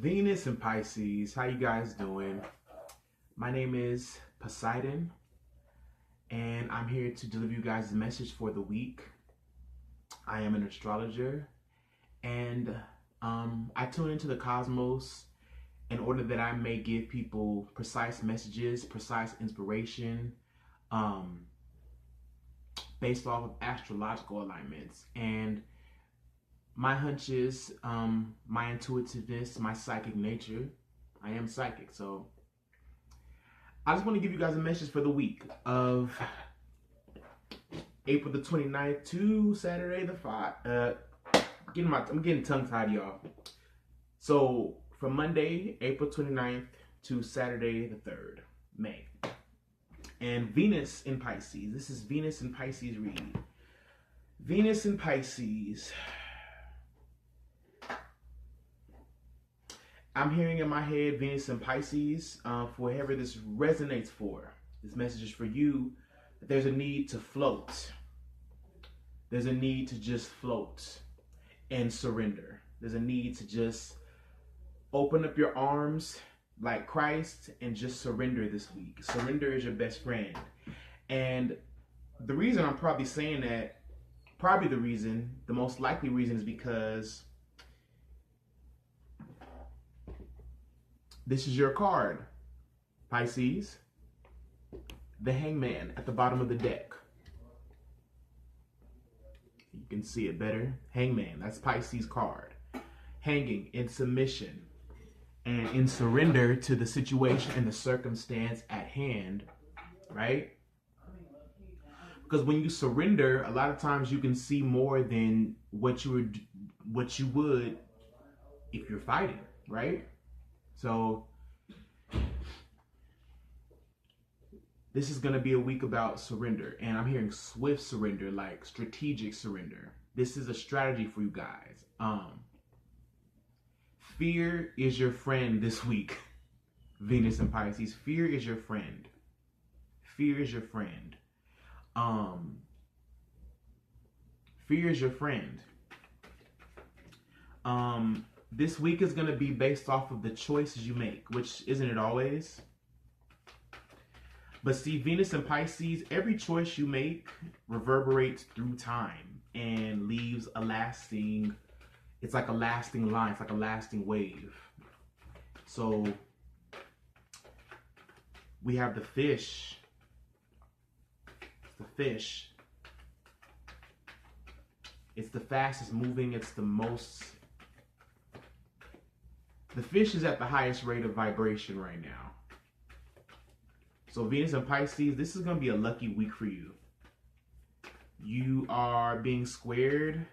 Venus and Pisces, how you guys doing? My name is Poseidon, and I'm here to deliver you guys the message for the week. I am an astrologer, and I tune into the cosmos in order that I may give people precise messages, precise inspiration, based off of astrological alignments. And my hunches, my intuitiveness, my psychic nature. I am psychic, so I just want to give you guys a message for the week of April the 29th to Saturday the 5th. I'm getting tongue-tied, y'all. So from Monday, April 29th to Saturday the 3rd, May. And Venus in Pisces. This is Venus in Pisces read. Venus in Pisces. I'm hearing in my head Venus and Pisces, for whoever this resonates for. This message is for you. That there's a need to float. There's a need to just float and surrender. There's a need to just open up your arms like Christ and just surrender this week. Surrender is your best friend. And the reason I'm probably saying that, the most likely reason is because this is your card, Pisces. The Hangman at the bottom of the deck. You can see it better. Hangman, that's Pisces card. Hanging in submission and in surrender to the situation and the circumstance at hand, right? Because when you surrender, a lot of times you can see more than what you would if you're fighting, right? So this is going to be a week about surrender, and I'm hearing swift surrender, like strategic surrender. This is a strategy for you guys. Fear is your friend this week, Venus and Pisces. Fear is your friend. Fear is your friend. Fear is your friend. This week is going to be based off of the choices you make, which isn't it always? But see, Venus and Pisces, every choice you make reverberates through time and leaves a lasting, it's like a lasting line, it's like a lasting wave. So we have the fish. It's the fish. It's the fastest moving, it's the most. The fish is at the highest rate of vibration right now. So Venus and Pisces, this is going to be a lucky week for you. You are being squared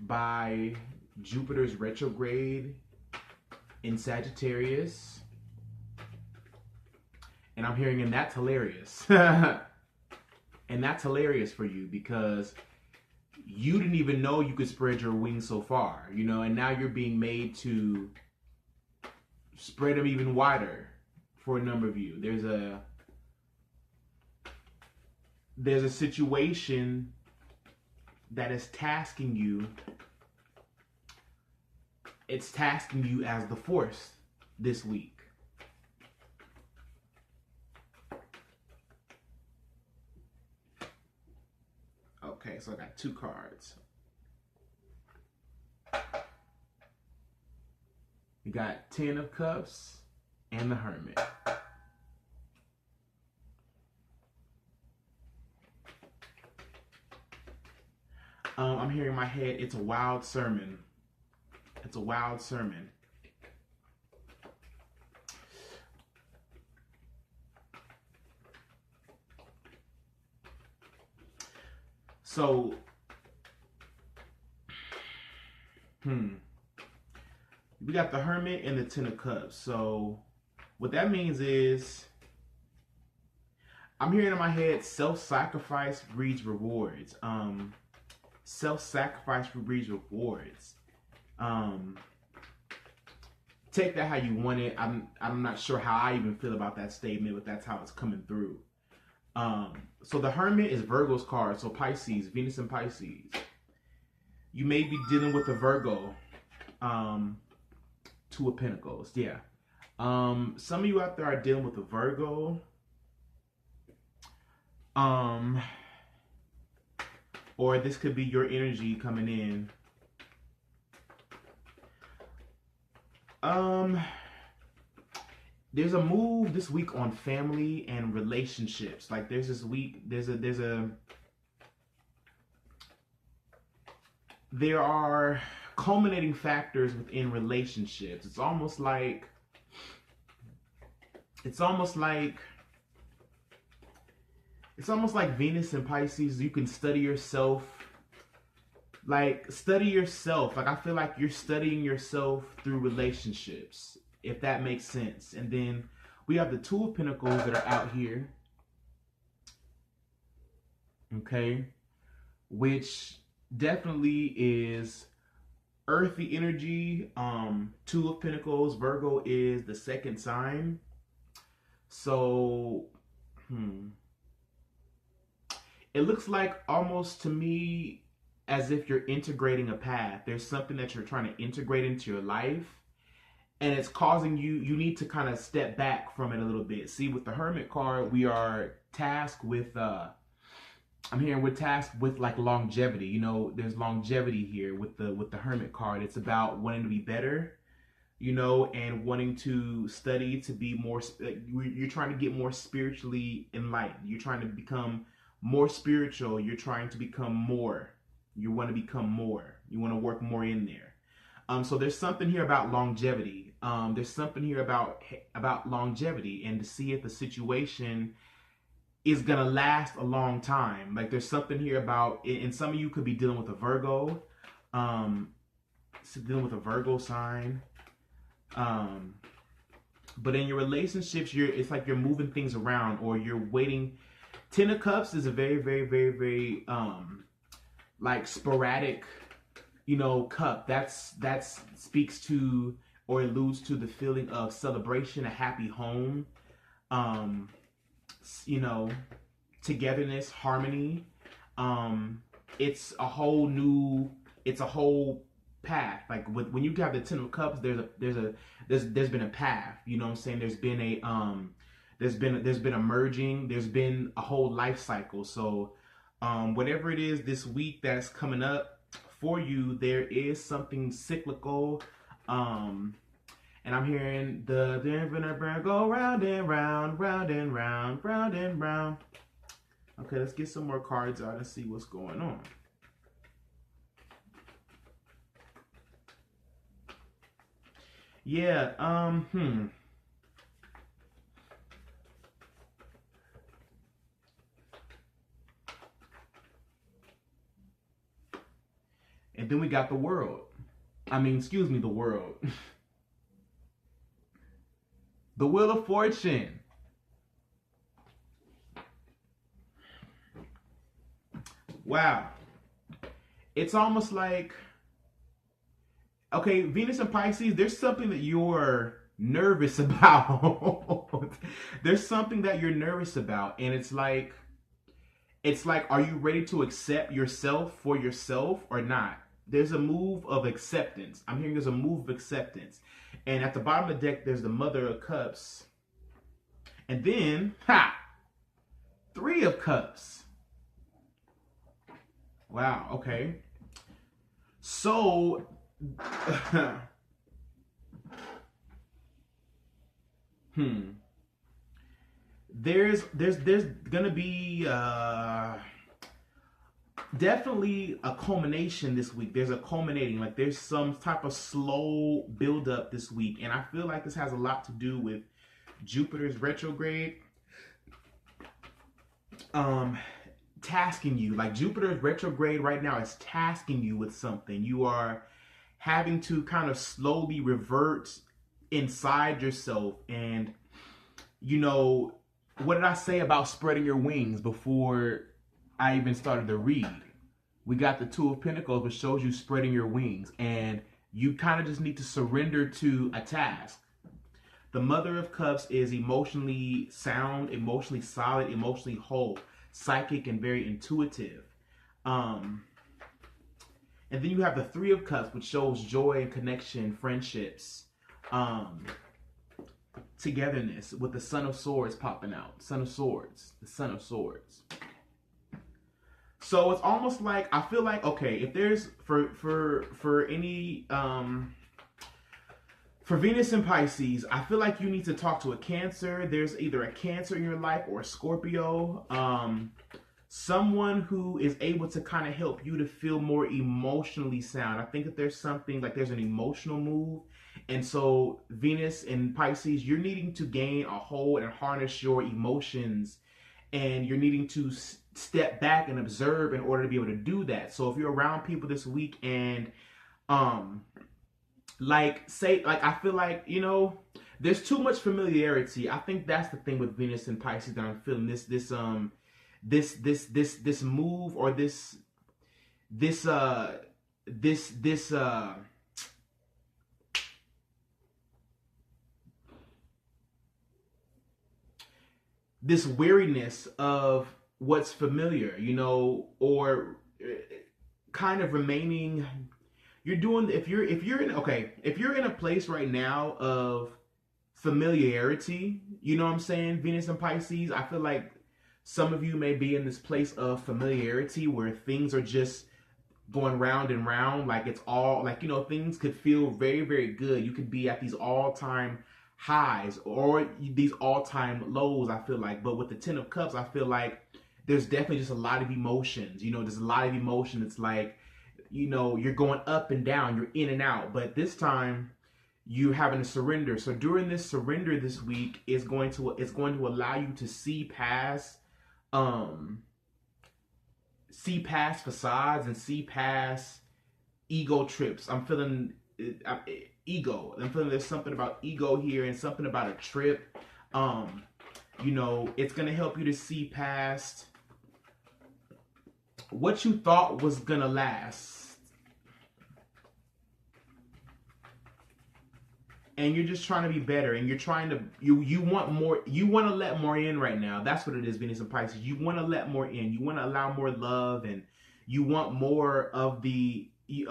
by Jupiter's retrograde in Sagittarius. And I'm hearing, and that's hilarious. And that's hilarious for you because you didn't even know you could spread your wings so far, you know, and now you're being made to spread them even wider for a number of you. There's a situation that is tasking you. It's tasking you as the force this week. Okay, so I got two cards. We got 10 of Cups and the Hermit. I'm hearing in my head, it's a wild sermon. It's a wild sermon. So, we got the Hermit and the 10 of Cups. So, what that means is, I'm hearing in my head, self-sacrifice breeds rewards. Self-sacrifice breeds rewards. Take that how you want it. I'm not sure how I even feel about that statement, but that's how it's coming through. So the Hermit is Virgo's card. So Pisces, Venus and Pisces. You may be dealing with a Virgo. Two of Pentacles. Yeah. Some of you out there are dealing with a Virgo. Or this could be your energy coming in. There's a move this week on family and relationships. Like there's this week, there are culminating factors within relationships. It's almost like Venus and Pisces. You can study yourself. Like I feel like you're studying yourself through relationships, if that makes sense. And then we have the Two of Pentacles that are out here. Okay. Which definitely is earthy energy. Two of Pentacles, Virgo is the second sign. So, it looks like almost to me as if you're integrating a path. There's something that you're trying to integrate into your life, and it's causing you need to kind of step back from it a little bit. See, with the Hermit card, we are tasked with, we're tasked with like longevity. You know, there's longevity here with the Hermit card. It's about wanting to be better, you know, and wanting to study to be more, you're trying to get more spiritually enlightened. You're trying to become more spiritual. You're trying to become more. You want to become more. You want to work more in there. So there's something here about longevity. There's something here about longevity, and to see if the situation is gonna last a long time. Like there's something here about, and some of you could be dealing with a Virgo, dealing with a Virgo sign. But in your relationships, it's like you're moving things around, or you're waiting. Ten of Cups is a very, very, very, very like sporadic, you know, cup. That speaks to or alludes to the feeling of celebration, a happy home, you know, togetherness, harmony. It's a whole path. Like when you have the Ten of Cups, there's been a path. You know what I'm saying? There's been a merging. There's been a whole life cycle. So whatever it is this week that's coming up for you, there is something cyclical. And I'm hearing the go round and round, round and round, round and round. Okay, let's get some more cards out and see what's going on. Yeah, And then we got the World. The World. The Wheel of Fortune. Wow. It's almost like, okay, Venus and Pisces, there's something that you're nervous about. There's something that you're nervous about, and it's like, are you ready to accept yourself for yourself or not? There's a move of acceptance. I'm hearing there's a move of acceptance. And at the bottom of the deck, there's the Mother of Cups. And then, Three of Cups. Wow, okay. So, there's gonna be definitely a culmination this week. There's a culminating, like there's some type of slow buildup this week, and I feel like this has a lot to do with Jupiter's retrograde. Tasking you, like Jupiter's retrograde right now is tasking you with something. You are having to kind of slowly revert inside yourself. And, you know, what did I say about spreading your wings before I even started to read? We got the Two of Pentacles, which shows you spreading your wings, and you kind of just need to surrender to a task. The Mother of Cups is emotionally sound, emotionally solid, emotionally whole, psychic, and very intuitive. And then you have the Three of Cups, which shows joy and connection, friendships, um, togetherness with the Son of Swords popping out. Son of Swords, the Son of Swords. So it's almost like, I feel like, okay, if there's for any for Venus and Pisces, I feel like you need to talk to a Cancer. There's either a Cancer in your life or a Scorpio. Someone who is able to kind of help you to feel more emotionally sound. I think that there's something like there's an emotional move. And so Venus and Pisces, you're needing to gain a hold and harness your emotions, and you're needing to step back and observe in order to be able to do that. So if you're around people this week and like I feel like, you know, there's too much familiarity. I think that's the thing with Venus and Pisces that I'm feeling this move, or this weariness of what's familiar, you know, or kind of remaining. You're doing, if you're in a place right now of familiarity, you know what I'm saying, Venus and Pisces, I feel like some of you may be in this place of familiarity where things are just going round and round, like it's all like, you know, things could feel very, very good. You could be at these all-time highs or these all-time lows, I feel like. But with the Ten of Cups, I feel like there's definitely just a lot of emotions. You know, there's a lot of emotion. It's like, you know, you're going up and down, you're in and out. But this time, you're having to surrender. So during this surrender this week, it's going to allow you to see past facades and see past ego trips. I'm feeling ego. I'm feeling there's something about ego here and something about a trip. You know, it's gonna help you to see past what you thought was gonna last. And you're just trying to be better, and you're trying to, you want more, you want to let more in right now. That's what it is, Venus and Pisces. You want to let more in. You want to allow more love, and you want more of the you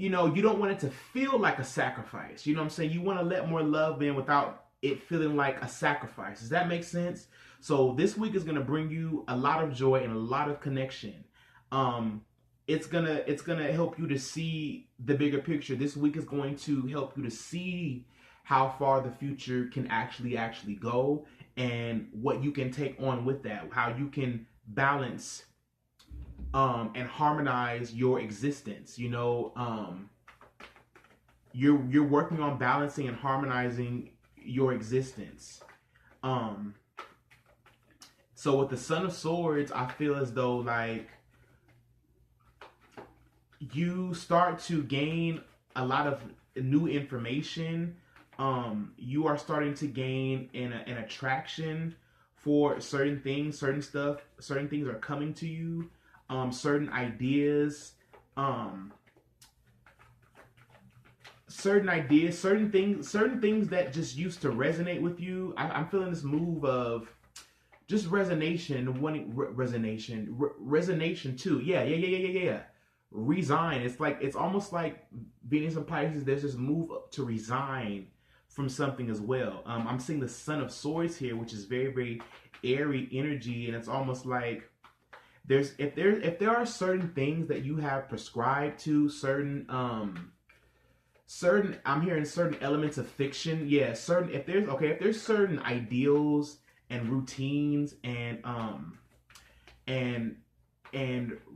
know, you don't want it to feel like a sacrifice. You know what I'm saying? You want to let more love in without it feeling like a sacrifice. Does that make sense? So this week is going to bring you a lot of joy and a lot of connection. It's gonna help you to see the bigger picture. This week is going to help you to see how far the future can actually go, and what you can take on with that. How you can balance and harmonize your existence. You know, you're working on balancing and harmonizing your existence. So with the Son of Swords, I feel as though like you start to gain a lot of new information. You are starting to gain an attraction for certain things, certain stuff. Certain things are coming to you. Certain ideas. Certain things that just used to resonate with you. I'm feeling this move of just resonation too. Yeah. Resign. It's almost like Venus and Pisces, there's this move to resign from something as well. I'm seeing the Son of Swords here, which is very, very airy energy, and it's almost like if there are certain things that you have prescribed to, certain I'm hearing certain elements of fiction. Yeah, if there's certain ideals and routines and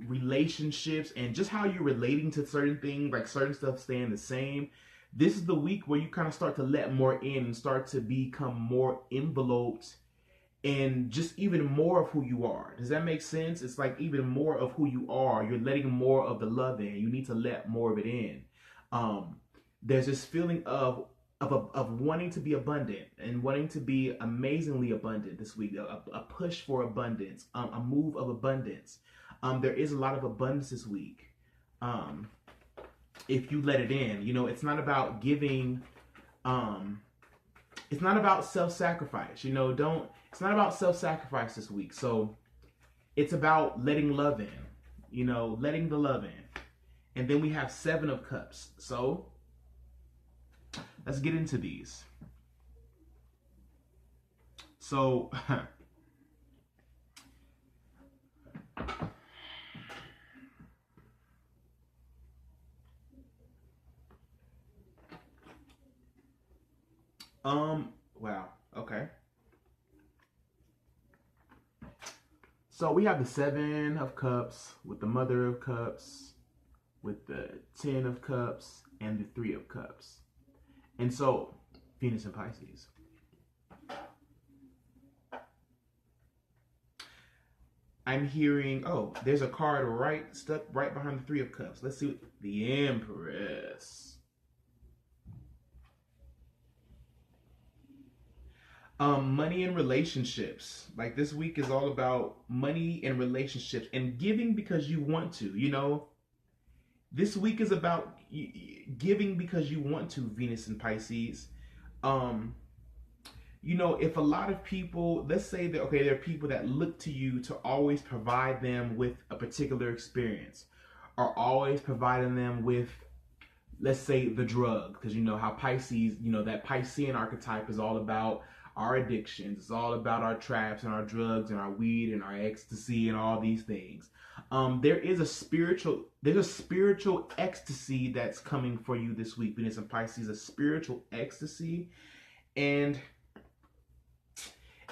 relationships and just how you're relating to certain things, like certain stuff staying the same. This is the week where you kind of start to let more in and start to become more enveloped and just even more of who you are. Does that make sense? It's like even more of who you are. You're letting more of the love in. You need to let more of it in. There's this feeling of wanting to be abundant and wanting to be amazingly abundant this week. A push for abundance, a move of abundance. There is a lot of abundance this week. If you let it in, you know, it's not about giving. It's not about self-sacrifice. You know, it's not about self-sacrifice this week. So it's about letting love in, you know, letting the love in. And then we have Seven of Cups. So let's get into these. So wow, okay. So we have the 7 of Cups with the Mother of Cups, with the 10 of Cups, and the 3 of Cups. And so, Venus and Pisces. I'm hearing, oh, there's a card stuck right behind the 3 of Cups. Let's see what the Empress. Money and relationships. Like, this week is all about money and relationships and giving because you want to, you know. This week is about giving because you want to, Venus and Pisces. You know, if a lot of people, let's say that, okay, there are people that look to you to always provide them with a particular experience, or always providing them with, let's say, the drug, because you know how Pisces, you know, that Piscean archetype is all about our addictions. It's all about our traps and our drugs and our weed and our ecstasy and all these things. There's a spiritual ecstasy that's coming for you this week, Venus and Pisces, a spiritual ecstasy. And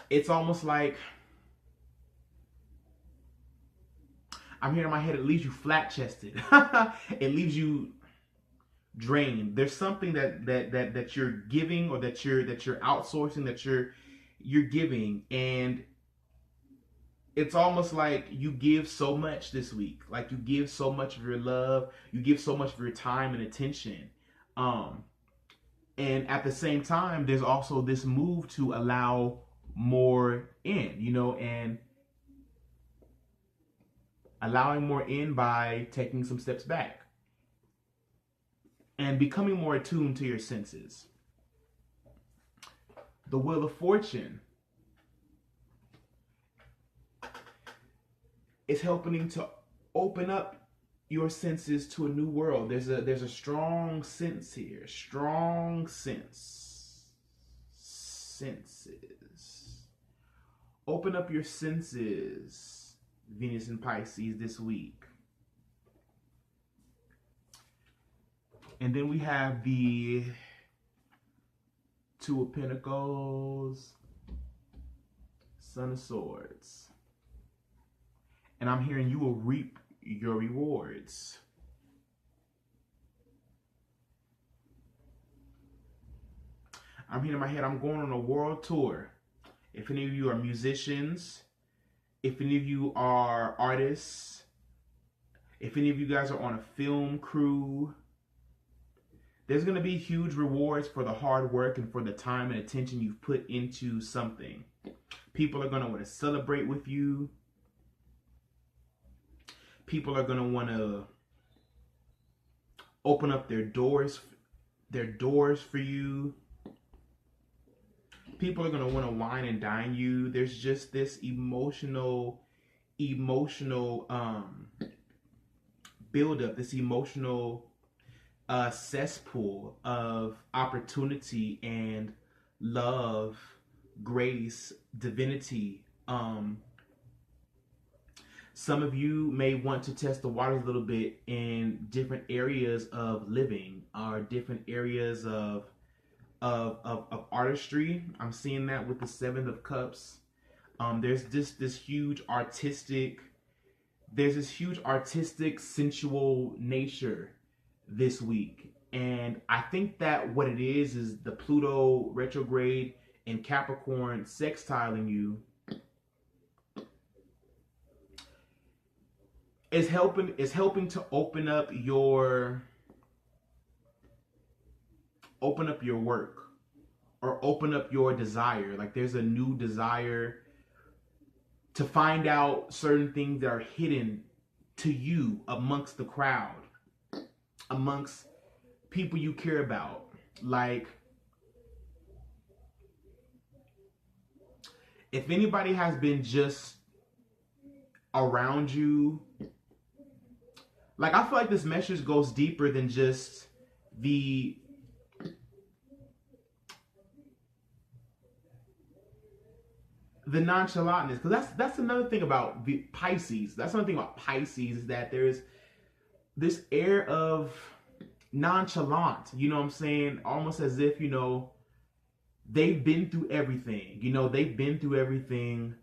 it's almost like, I'm hearing in my head, it leaves you flat-chested. It leaves you drained. There's something that you're giving, or that you're outsourcing, that you're giving, and it's almost like you give so much this week. Like, you give so much of your love, you give so much of your time and attention. And at the same time, there's also this move to allow more in, you know, and allowing more in by taking some steps back and becoming more attuned to your senses. The Wheel of Fortune is helping to open up your senses to a new world. There's a strong sense here. Strong senses. Open up your senses, Venus and Pisces, this week. And then we have the 2 of Pentacles, Son of Swords. And I'm hearing you will reap your rewards. I'm hearing in my head, I'm going on a world tour. If any of you are musicians, if any of you are artists, if any of you guys are on a film crew, there's going to be huge rewards for the hard work and for the time and attention you've put into something. People are going to want to celebrate with you. People are going to want to open up their doors for you. People are going to want to wine and dine you. There's just this emotional buildup, this emotional cesspool of opportunity and love, grace, divinity. Some of you may want to test the waters a little bit in different areas of living, or different areas of artistry. I'm seeing that with the 7 of Cups. There's this huge artistic, sensual nature this week. And I think that what it is the Pluto retrograde in Capricorn sextiling you is helping to open up your work, or open up your desire. Like, there's a new desire to find out certain things that are hidden to you amongst the crowd, amongst people you care about. Like, if anybody has been just around you, like, I feel like this message goes deeper than just the the nonchalantness, because that's another thing about Pisces. That's another thing about Pisces, is that there's this air of nonchalant, you know what I'm saying? Almost as if, you know, they've been through everything. You know, they've been through everything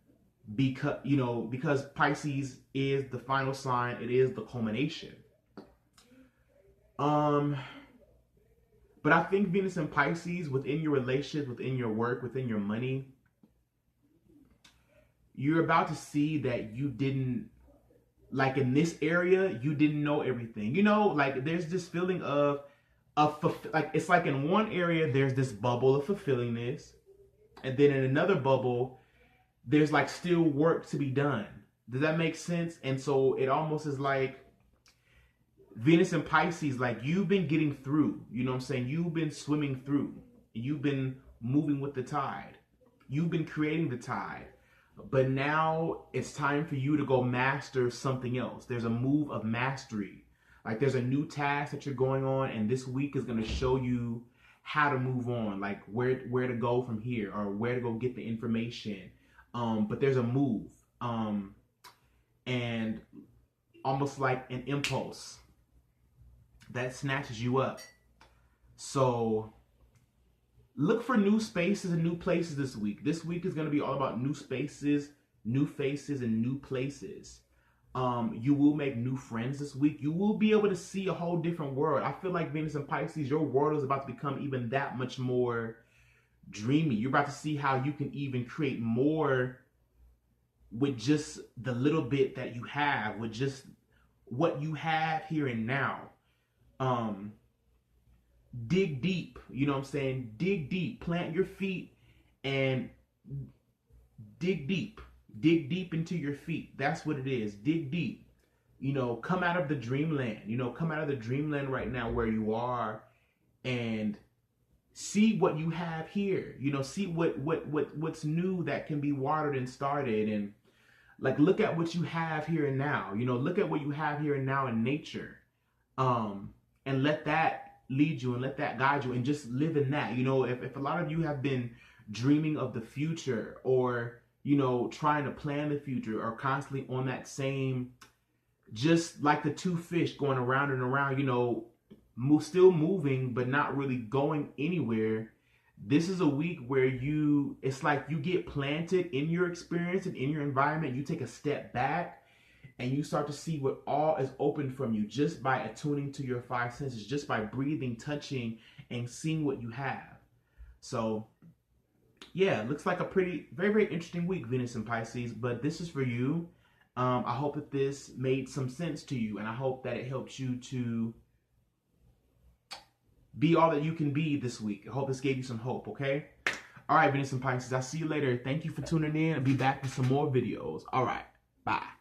because, you know, because Pisces is the final sign. It is the culmination. But I think Venus and Pisces, within your relationship, within your work, within your money, you're about to see that you didn't, like in this area, you didn't know everything. You know, like there's this feeling of like, it's like in one area, there's this bubble of fulfillingness. And then in another bubble, there's like still work to be done. Does that make sense? And so it almost is like Venus and Pisces, like you've been getting through, you know what I'm saying? You've been swimming through. You've been moving with the tide. You've been creating the tide. But now it's time for you to go master something else. There's a move of mastery. Like there's a new task that you're going on, and this week is going to show you how to move on, like where to go from here, or where to go get the information. But there's a move, and almost like an impulse that snatches you up. So look for new spaces and new places this week. This week is going to be all about new spaces, new faces, and new places. You will make new friends this week. You will be able to see a whole different world. I feel like Venus and Pisces, your world is about to become even that much more dreamy. You're about to see how you can even create more with just the little bit that you have, with just what you have here and now. Dig deep, you know what I'm saying? Dig deep, plant your feet and dig deep. Dig deep into your feet. That's what it is. Dig deep. You know, come out of the dreamland. You know, come out of the dreamland right now where you are and see what you have here. You know, see what's new that can be watered and started, and like look at what you have here and now. You know, look at what you have here and now in nature. And let that lead you and let that guide you, and just live in that. You know, if a lot of you have been dreaming of the future, or, you know, trying to plan the future, or constantly on that same, just like the two fish going around and around, you know, still moving, but not really going anywhere. This is a week where it's like you get planted in your experience and in your environment. You take a step back, and you start to see what all is open from you just by attuning to your five senses, just by breathing, touching, and seeing what you have. So, yeah, looks like a very, very interesting week, Venus and Pisces. But this is for you. I hope that this made some sense to you, and I hope that it helped you to be all that you can be this week. I hope this gave you some hope, okay? All right, Venus and Pisces, I'll see you later. Thank you for tuning in. I'll be back with some more videos. All right, bye.